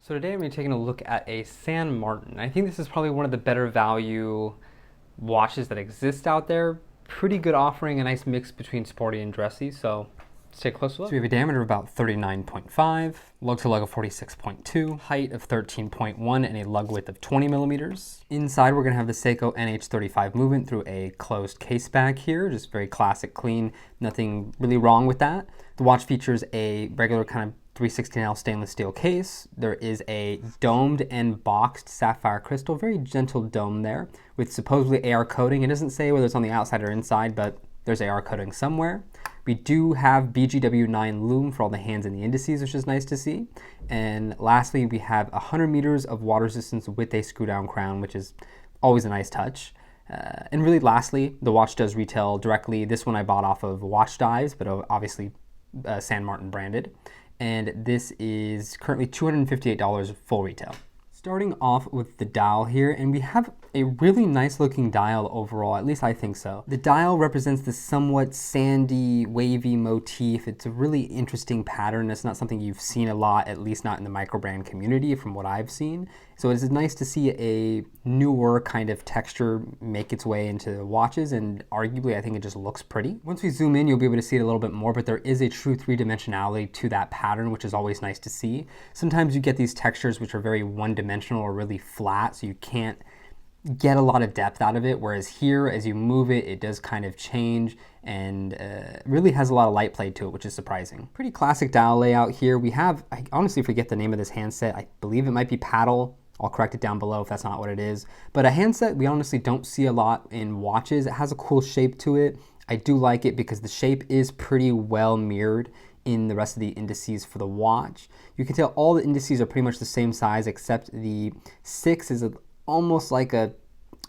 So today I'm going to be taking a look at a San Martin. I think this is probably one of the better value watches that exist out there. Pretty good offering, a nice mix between sporty and dressy, so let's take a closer look. So we have a diameter of about 39.5, lug to lug of 46.2, height of 13.1, and a lug width of 20 millimeters. Inside we're going to have the Seiko NH35 movement through a closed case bag here, just very classic, clean, nothing really wrong with that. The watch features a regular kind of 316L stainless steel case. There is a domed and boxed sapphire crystal, very gentle dome there, with supposedly AR coating. It doesn't say whether it's on the outside or inside, but there's AR coating somewhere. We do have BGW9 lume for all the hands and the indices, which is nice to see. And lastly, we have 100 meters of water resistance with a screw down crown, which is always a nice touch. And really lastly, the watch does retail directly. This one I bought off of Watchdives, but obviously San Martin branded. And this is currently $258 full retail. Starting off with the dial here, and we have a really nice looking dial overall, at least I think so. The dial represents this somewhat sandy, wavy motif. It's a really interesting pattern. It's not something you've seen a lot, at least not in the microbrand community from what I've seen. So it's nice to see a newer kind of texture make its way into watches, and arguably I think it just looks pretty. Once we zoom in, you'll be able to see it a little bit more, but there is a true three-dimensionality to that pattern, which is always nice to see. Sometimes you get these textures which are very one-dimensional or really flat, so you can't get a lot of depth out of it, whereas here, as you move it, it does kind of change and really has a lot of light play to it, which is surprising. Pretty classic dial layout here. We have, I honestly forget the name of this handset. I believe it might be paddle. I'll correct it down below if that's not what it is. But a handset we honestly don't see a lot in watches. It has a cool shape to it. I do like it because the shape is pretty well mirrored in the rest of the indices for the watch. You can tell all the indices are pretty much the same size, except the 6 is almost like a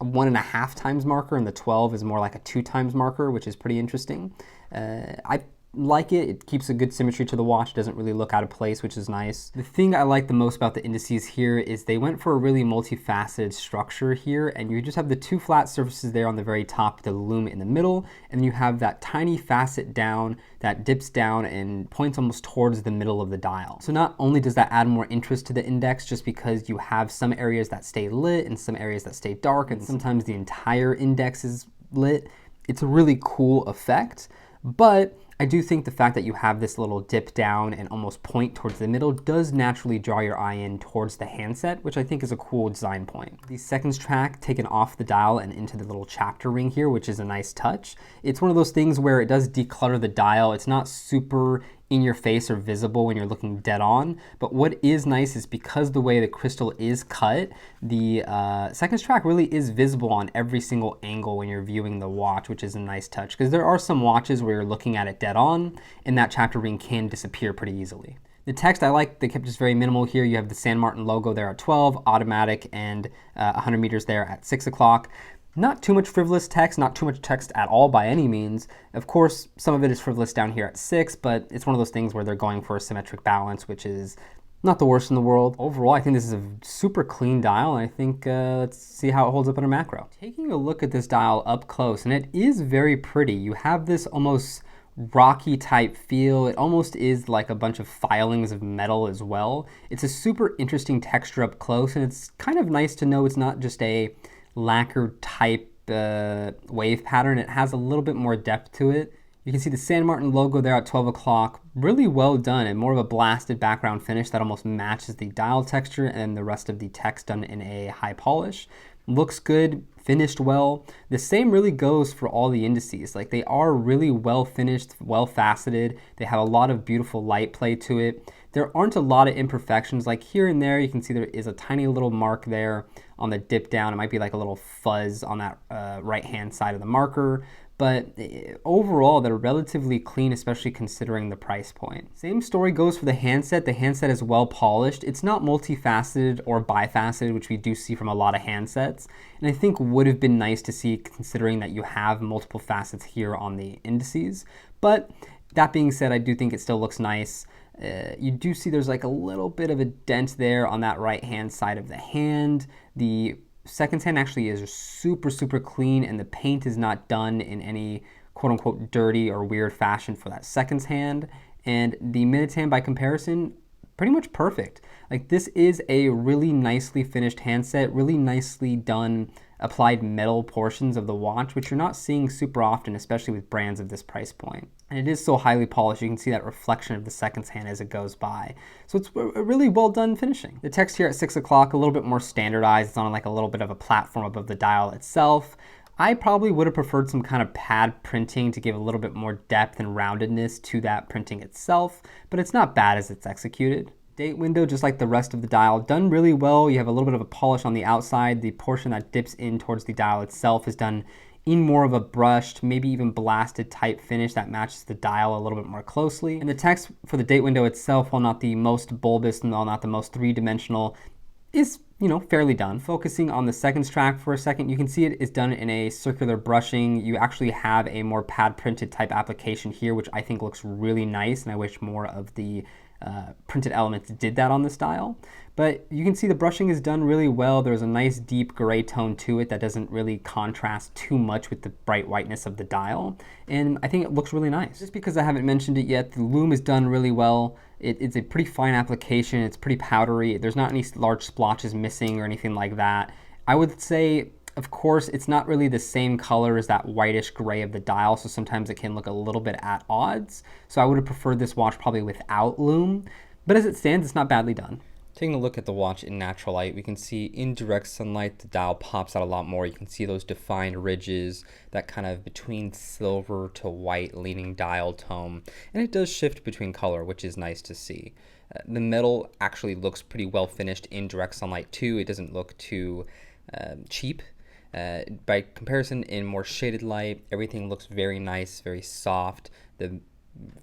1.5 times marker, and the 12 is more like a 2 times marker, which is pretty interesting. I like it. It keeps a good symmetry to the watch. It doesn't really look out of place, which is nice. The thing I like the most about the indices here is they went for a really multifaceted structure here, and you just have the 2 flat surfaces there on the very top, the lume in the middle, and you have that tiny facet down that dips down and points almost towards the middle of the dial. So not only does that add more interest to the index, just because you have some areas that stay lit and some areas that stay dark, and sometimes the entire index is lit. It's a really cool effect, but I do think the fact that you have this little dip down and almost point towards the middle does naturally draw your eye in towards the handset, which I think is a cool design point. The seconds track taken off the dial and into the little chapter ring here, which is a nice touch. It's one of those things where it does declutter the dial. It's not super in your face or visible when you're looking dead on, but what is nice is because the way the crystal is cut, the seconds track really is visible on every single angle when you're viewing the watch, which is a nice touch, because there are some watches where you're looking at it dead on and that chapter ring can disappear pretty easily. The text I like, they kept just very minimal here. You have the San Martin logo there at 12, automatic, and 100 meters there at 6 o'clock. Not too much frivolous text, not too much text at all by any means. Of course, some of it is frivolous down here at 6, but it's one of those things where they're going for a symmetric balance, which is not the worst in the world. Overall, I think this is a super clean dial, and I think let's see how it holds up under macro. Taking a look at this dial up close, and it is very pretty. You have this almost rocky type feel. It almost is like a bunch of filings of metal as well. It's a super interesting texture up close, and it's kind of nice to know it's not just a lacquer type wave pattern. It has a little bit more depth to it. You can see the San Martin logo there at 12 o'clock. Really well done, and more of a blasted background finish that almost matches the dial texture and the rest of the text done in a high polish. Looks good, finished well. The same really goes for all the indices. Like, they are really well finished, well faceted. They have a lot of beautiful light play to it. There aren't a lot of imperfections. Like here and there, you can see there is a tiny little mark there on the dip down. It might be like a little fuzz on that right-hand side of the marker. But overall, they're relatively clean, especially considering the price point. Same story goes for the handset. The handset is well polished. It's not multifaceted or bifaceted, which we do see from a lot of handsets. And I think would have been nice to see, considering that you have multiple facets here on the indices. But that being said, I do think it still looks nice. You do see there's like a little bit of a dent there on that right-hand side of the hand. The seconds hand actually is super, super clean, and the paint is not done in any quote-unquote dirty or weird fashion for that seconds hand. And the minutes hand, by comparison, pretty much perfect. Like, this is a really nicely finished handset, really nicely done applied metal portions of the watch, which you're not seeing super often, especially with brands of this price point. And it is so highly polished, you can see that reflection of the seconds hand as it goes by. So it's a really well done finishing. The text here at 6 o'clock, a little bit more standardized. It's on like a little bit of a platform above the dial itself. I probably would have preferred some kind of pad printing to give a little bit more depth and roundedness to that printing itself, but it's not bad as it's executed. Date window, just like the rest of the dial, done really well. You have a little bit of a polish on the outside. The portion that dips in towards the dial itself is done in more of a brushed, maybe even blasted type finish that matches the dial a little bit more closely. And the text for the date window itself, while not the most bulbous and while not the most three-dimensional, is, you know, fairly done. Focusing on the seconds track for a second, you can see it is done in a circular brushing. You actually have a more pad printed type application here, which I think looks really nice, and I wish more of the printed elements did that on this dial. But you can see the brushing is done really well. There's a nice deep gray tone to it that doesn't really contrast too much with the bright whiteness of the dial. And I think it looks really nice. Just because I haven't mentioned it yet, the lume is done really well. It's a pretty fine application. It's pretty powdery. There's not any large splotches missing or anything like that. I would say, of course, it's not really the same color as that whitish gray of the dial, so sometimes it can look a little bit at odds. So I would have preferred this watch probably without lume, but as it stands, it's not badly done. Taking a look at the watch in natural light, we can see in direct sunlight, the dial pops out a lot more. You can see those defined ridges, that kind of between silver to white leaning dial tone, and it does shift between color, which is nice to see. The metal actually looks pretty well finished in direct sunlight too. It doesn't look too cheap. By comparison, in more shaded light, everything looks very nice, very soft. The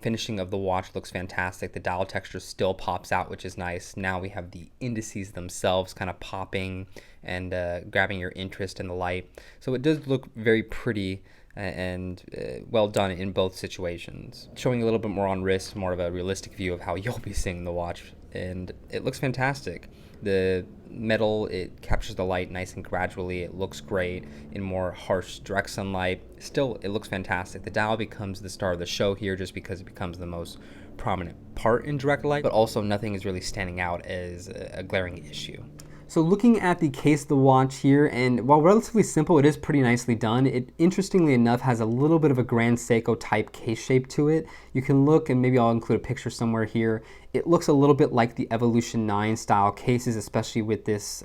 finishing of the watch looks fantastic. The dial texture still pops out, which is nice. Now we have the indices themselves kind of popping and grabbing your interest in the light. So it does look very pretty and well done in both situations. Showing a little bit more on wrist, more of a realistic view of how you'll be seeing the watch, and it looks fantastic. The metal, it captures the light nice and gradually. It looks great in more harsh direct sunlight. Still, it looks fantastic. The dial becomes the star of the show here just because it becomes the most prominent part in direct light, but also nothing is really standing out as a glaring issue. So looking at the case of the watch here, and while relatively simple, it is pretty nicely done. It, interestingly enough, has a little bit of a Grand Seiko type case shape to it. You can look, and maybe I'll include a picture somewhere here. It looks a little bit like the Evolution 9 style cases, especially with this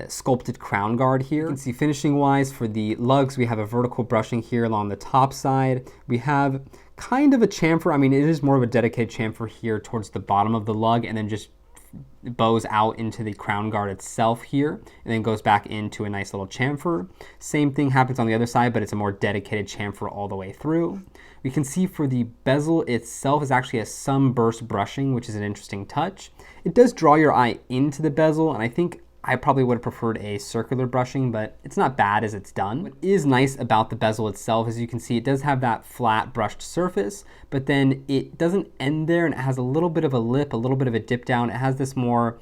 sculpted crown guard here. You can see finishing wise for the lugs, we have a vertical brushing here along the top side. We have kind of a chamfer. I mean, it is more of a dedicated chamfer here towards the bottom of the lug, and then just bows out into the crown guard itself here, and then goes back into a nice little chamfer. Same thing happens on the other side, but it's a more dedicated chamfer all the way through. We can see for the bezel itself is actually a sunburst brushing, which is an interesting touch. It does draw your eye into the bezel, and I think I probably would have preferred a circular brushing, but it's not bad as it's done. What is nice about the bezel itself, as you can see, it does have that flat brushed surface, but then it doesn't end there, and it has a little bit of a lip, a little bit of a dip down. It has this more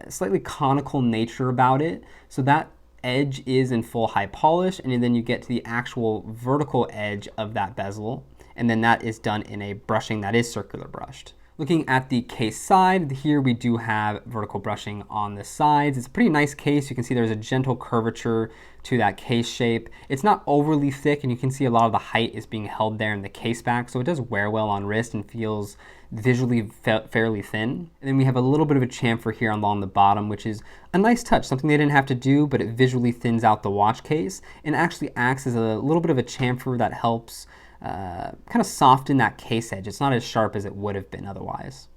slightly conical nature about it. So that edge is in full high polish, and then you get to the actual vertical edge of that bezel, and then that is done in a brushing that is circular brushed. Looking at the case side, here we do have vertical brushing on the sides. It's a pretty nice case. You can see there's a gentle curvature to that case shape. It's not overly thick, and you can see a lot of the height is being held there in the case back, so it does wear well on wrist and feels visually fairly thin. And then we have a little bit of a chamfer here along the bottom, which is a nice touch, something they didn't have to do, but it visually thins out the watch case and actually acts as a little bit of a chamfer that helps kind of soften that case edge. It's not as sharp as it would have been otherwise.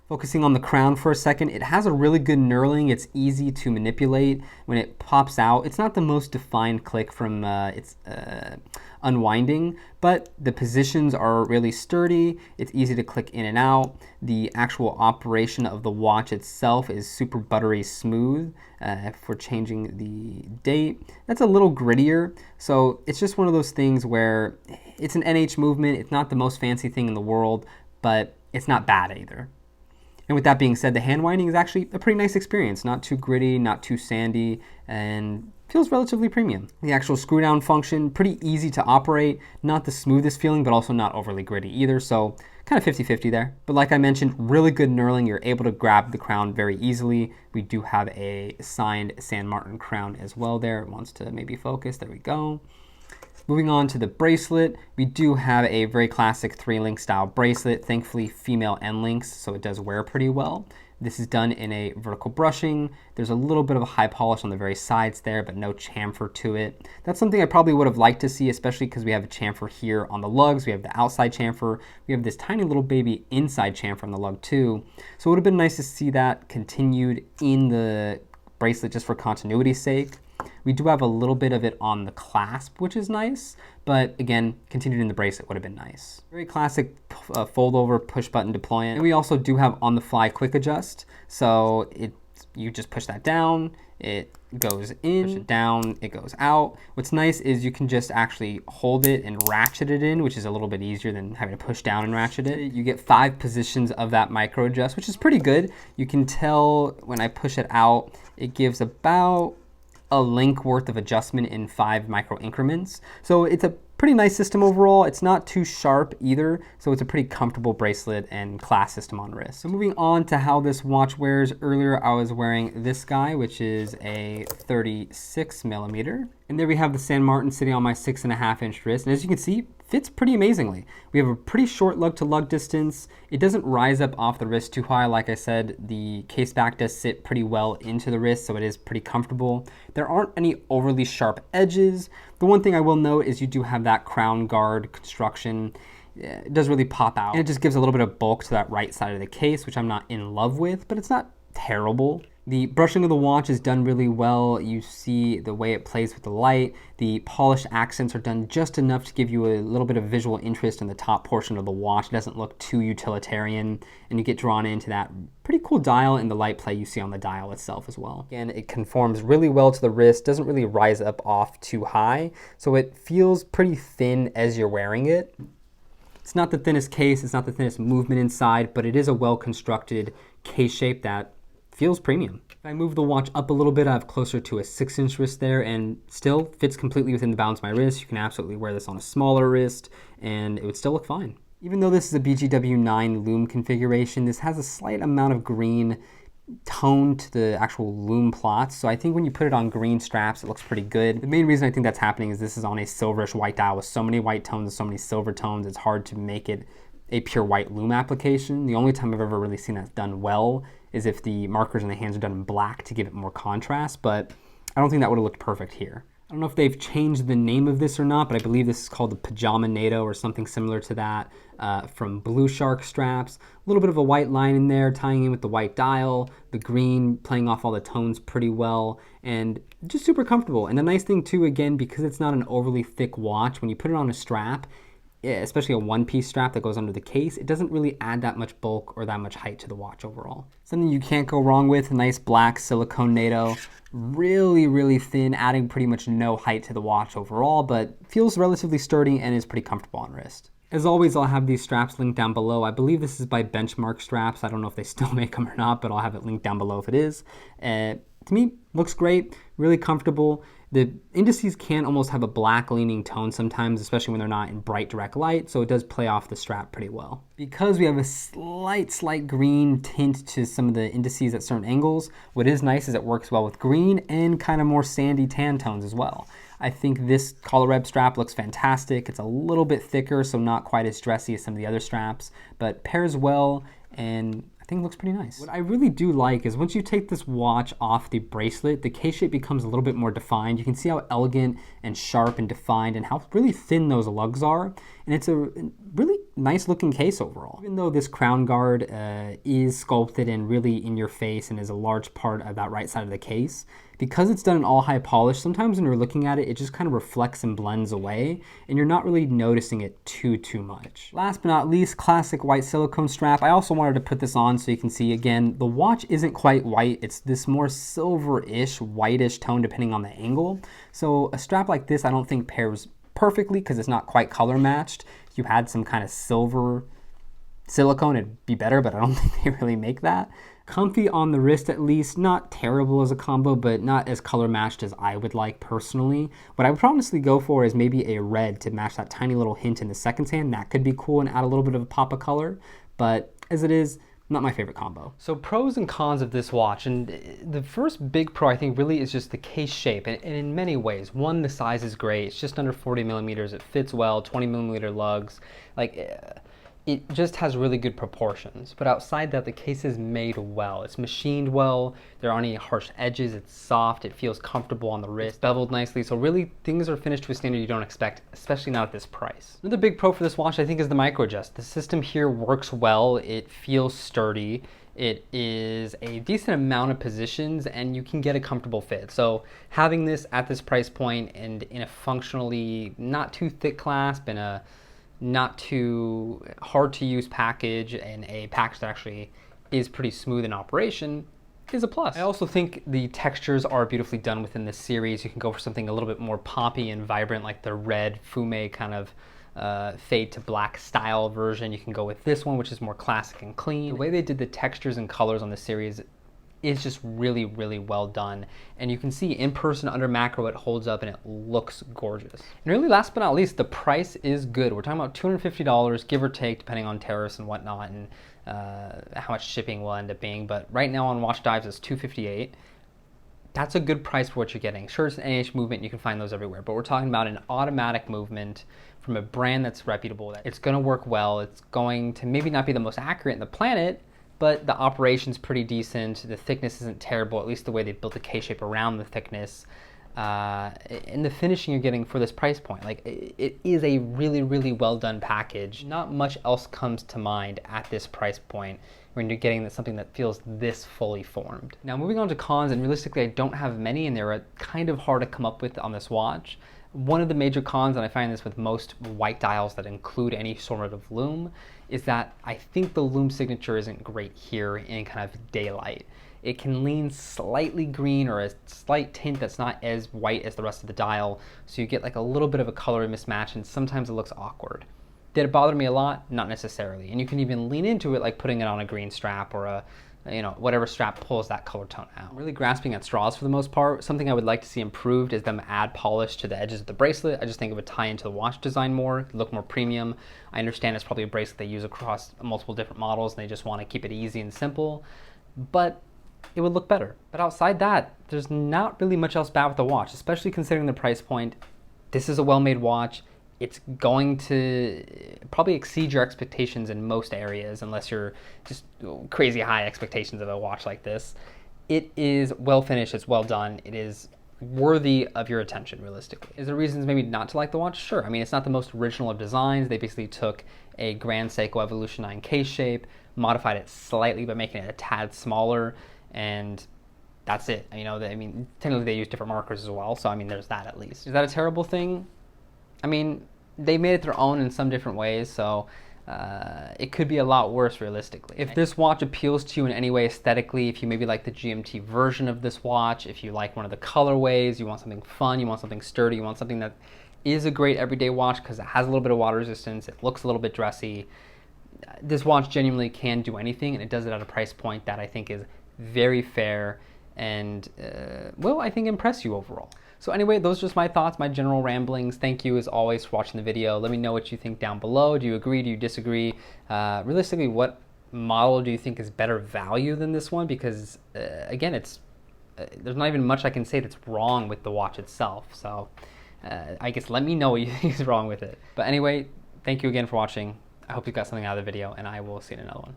Focusing on the crown for a second, it has a really good knurling. It's easy to manipulate. When it pops out, it's not the most defined click from its unwinding, but the positions are really sturdy. It's easy to click in and out. The actual operation of the watch itself is super buttery smooth for changing the date. That's a little grittier, so it's just one of those things where it's an NH movement. It's not the most fancy thing in the world, but it's not bad either. And with that being said, the hand winding is actually a pretty nice experience. Not too gritty, not too sandy, and feels relatively premium. The actual screw down function, pretty easy to operate, not the smoothest feeling, but also not overly gritty either, so kind of 50-50 there. But like I mentioned, really good knurling. You're able to grab the crown very easily. We do have a signed San Martin crown as well there. It wants to maybe focus, there we go. Moving on to the bracelet, we do have a very classic 3-link style bracelet, thankfully female end links, so it does wear pretty well. This is done in a vertical brushing. There's a little bit of a high polish on the very sides there, but no chamfer to it. That's something I probably would have liked to see, especially because we have a chamfer here on the lugs. We have the outside chamfer. We have this tiny little baby inside chamfer on the lug too. So it would have been nice to see that continued in the bracelet just for continuity's sake. We do have a little bit of it on the clasp, which is nice, but again, continued in the bracelet would have been nice. Very classic fold over push button deployment. And we also do have on the fly quick adjust. So you just push that down, it goes in, push it down, it goes out. What's nice is you can just actually hold it and ratchet it in, which is a little bit easier than having to push down and ratchet it. You get 5 positions of that micro adjust, which is pretty good. You can tell when I push it out, it gives about a link worth of adjustment in 5 micro increments. So it's a pretty nice system overall. It's not too sharp either, so it's a pretty comfortable bracelet and class system on wrist. So moving on to how this watch wears, earlier I was wearing this guy, which is a 36mm. And there we have the San Martin sitting on my 6.5-inch wrist. And as you can see, fits pretty amazingly. We have a pretty short lug to lug distance. It doesn't rise up off the wrist too high. Like I said, the case back does sit pretty well into the wrist, so it is pretty comfortable. There aren't any overly sharp edges. The one thing I will note is you do have that crown guard construction. It does really pop out. And it just gives a little bit of bulk to that right side of the case, which I'm not in love with, but it's not terrible. The brushing of the watch is done really well. You see the way it plays with the light. The polished accents are done just enough to give you a little bit of visual interest in the top portion of the watch. It doesn't look too utilitarian, and you get drawn into that pretty cool dial and the light play you see on the dial itself as well. Again, it conforms really well to the wrist, doesn't really rise up off too high, so it feels pretty thin as you're wearing it. It's not the thinnest case, it's not the thinnest movement inside, but it is a well-constructed case shape that feels premium. If I move the watch up a little bit, I have closer to a 6-inch wrist there, and still fits completely within the bounds of my wrist. You can absolutely wear this on a smaller wrist and it would still look fine. Even though this is a BGW9 loom configuration, this has a slight amount of green tone to the actual loom plots. So I think when you put it on green straps, it looks pretty good. The main reason I think that's happening is this is on a silverish white dial with so many white tones and so many silver tones, it's hard to make it a pure white loom application. The only time I've ever really seen that done well is if the markers in the hands are done in black to give it more contrast, but I don't think that would have looked perfect here. I don't know if they've changed the name of this or not, but I believe this is called the Pajama NATO or something similar to that from Blue Shark straps. A little bit of a white line in there tying in with the white dial, the green playing off all the tones pretty well, and just super comfortable. And the nice thing too, again, because it's not an overly thick watch, when you put it on a strap, especially a one-piece strap that goes under the case, it doesn't really add that much bulk or that much height to the watch overall. Something you can't go wrong with, a nice black silicone NATO. Really, really thin, adding pretty much no height to the watch overall, but feels relatively sturdy and is pretty comfortable on wrist. As always, I'll have these straps linked down below. I believe this is by Benchmark Straps. I don't know if they still make them or not, but I'll have it linked down below if it is. To me, looks great, really comfortable. The indices can almost have a black leaning tone sometimes, especially when they're not in bright direct light, so it does play off the strap pretty well. Because we have a slight green tint to some of the indices at certain angles, what is nice is it works well with green and kind of more sandy tan tones as well. I think this Colareb strap looks fantastic. It's a little bit thicker, so not quite as dressy as some of the other straps, but pairs well and I think it looks pretty nice. What I really do like is once you take this watch off the bracelet, the case shape becomes a little bit more defined. You can see how elegant and sharp and defined and how really thin those lugs are. And it's a really nice looking case overall. Even though this crown guard is sculpted and really in your face and is a large part of that right side of the case, because it's done in all high polish, sometimes when you're looking at it, it just kind of reflects and blends away, and you're not really noticing it too much. Last but not least, classic white silicone strap. I also wanted to put this on so you can see, again, the watch isn't quite white. It's this more silver-ish, whitish tone depending on the angle. So a strap like this I don't think pairs perfectly because it's not quite color matched. If you had some kind of silver Silicone, it'd be better, but I don't think they really make that. Comfy on the wrist at least, not terrible as a combo, but not as color matched as I would like personally. What I would honestly go for is maybe a red to match that tiny little hint in the second hand. That could be cool and add a little bit of a pop of color, but as it is, not my favorite combo. So pros and cons of this watch, and the first big pro I think really is just the case shape, and in many ways. One, the size is great. It's just under 40 millimeters. It fits well, 20 millimeter lugs. Like, it just has really good proportions. But outside that, the case is made well. It's machined well. There aren't any harsh edges. It's soft. It feels comfortable on the wrist. Beveled nicely. So really, things are finished to a standard you don't expect, especially not at this price. Another big pro for this watch, I think, is the micro adjust. The system here works well. It feels sturdy. It is a decent amount of positions, and you can get a comfortable fit. So having this at this price point and in a functionally not too thick clasp and a not too hard to use package, and a package that actually is pretty smooth in operation, is a plus. I also think the textures are beautifully done within this series. You can go for something a little bit more poppy and vibrant, like the red fume kind of fade to black style version. You can go with this one, which is more classic and clean. The way they did the textures and colors on the series is just really, really well done. And you can see in person under macro, it holds up and it looks gorgeous. And really, last but not least, the price is good. We're talking about $250, give or take, depending on tariffs and whatnot, and how much shipping will end up being. But right now on Watchdives, it's $258. That's a good price for what you're getting. Sure, it's an NH movement, you can find those everywhere, but we're talking about an automatic movement from a brand that's reputable. It's gonna work well. It's going to maybe not be the most accurate in the planet, but the operation's pretty decent. The thickness isn't terrible, at least the way they built the K-shape around the thickness. And the finishing you're getting for this price point, like, it is a really, really well done package. Not much else comes to mind at this price point when you're getting something that feels this fully formed. Now moving on to cons, and realistically I don't have many, and they're kind of hard to come up with on this watch. One of the major cons, and I find this with most white dials that include any sort of lume, is that I think the lume signature isn't great here in kind of daylight. It can lean slightly green or a slight tint that's not as white as the rest of the dial, so you get like a little bit of a color mismatch, and sometimes it looks awkward. Did it bother me a lot? Not necessarily. And you can even lean into it like putting it on a green strap or a, whatever strap pulls that color tone out. I'm really grasping at straws for the most part. Something I would like to see improved is them add polish to the edges of the bracelet. I just think it would tie into the watch design more, look more premium. I understand it's probably a bracelet they use across multiple different models and they just want to keep it easy and simple, but it would look better. But outside that, there's not really much else bad with the watch, especially considering the price point. This is a well-made watch. It's going to probably exceed your expectations in most areas, unless you're just crazy high expectations of a watch like this. It is well finished, it's well done, it is worthy of your attention, realistically. Is there reasons maybe not to like the watch? Sure. I mean, it's not the most original of designs. They basically took a Grand Seiko Evolution 9 case shape, modified it slightly by making it a tad smaller, and that's it. I mean, technically they use different markers as well, so I mean, there's that at least. Is that a terrible thing? I mean, they made it their own in some different ways, so it could be a lot worse realistically. If this watch appeals to you in any way aesthetically, if you maybe like the GMT version of this watch, if you like one of the colorways, you want something fun, you want something sturdy, you want something that is a great everyday watch because it has a little bit of water resistance, it looks a little bit dressy, this watch genuinely can do anything, and it does it at a price point that I think is very fair and will, I think, impress you overall. So anyway, those are just my thoughts, my general ramblings. Thank you as always for watching the video. Let me know what you think down below. Do you agree? Do you disagree? Realistically, what model do you think is better value than this one? Because again, there's not even much I can say that's wrong with the watch itself. So I guess let me know what you think is wrong with it. But anyway, thank you again for watching. I hope you got something out of the video, and I will see you in another one.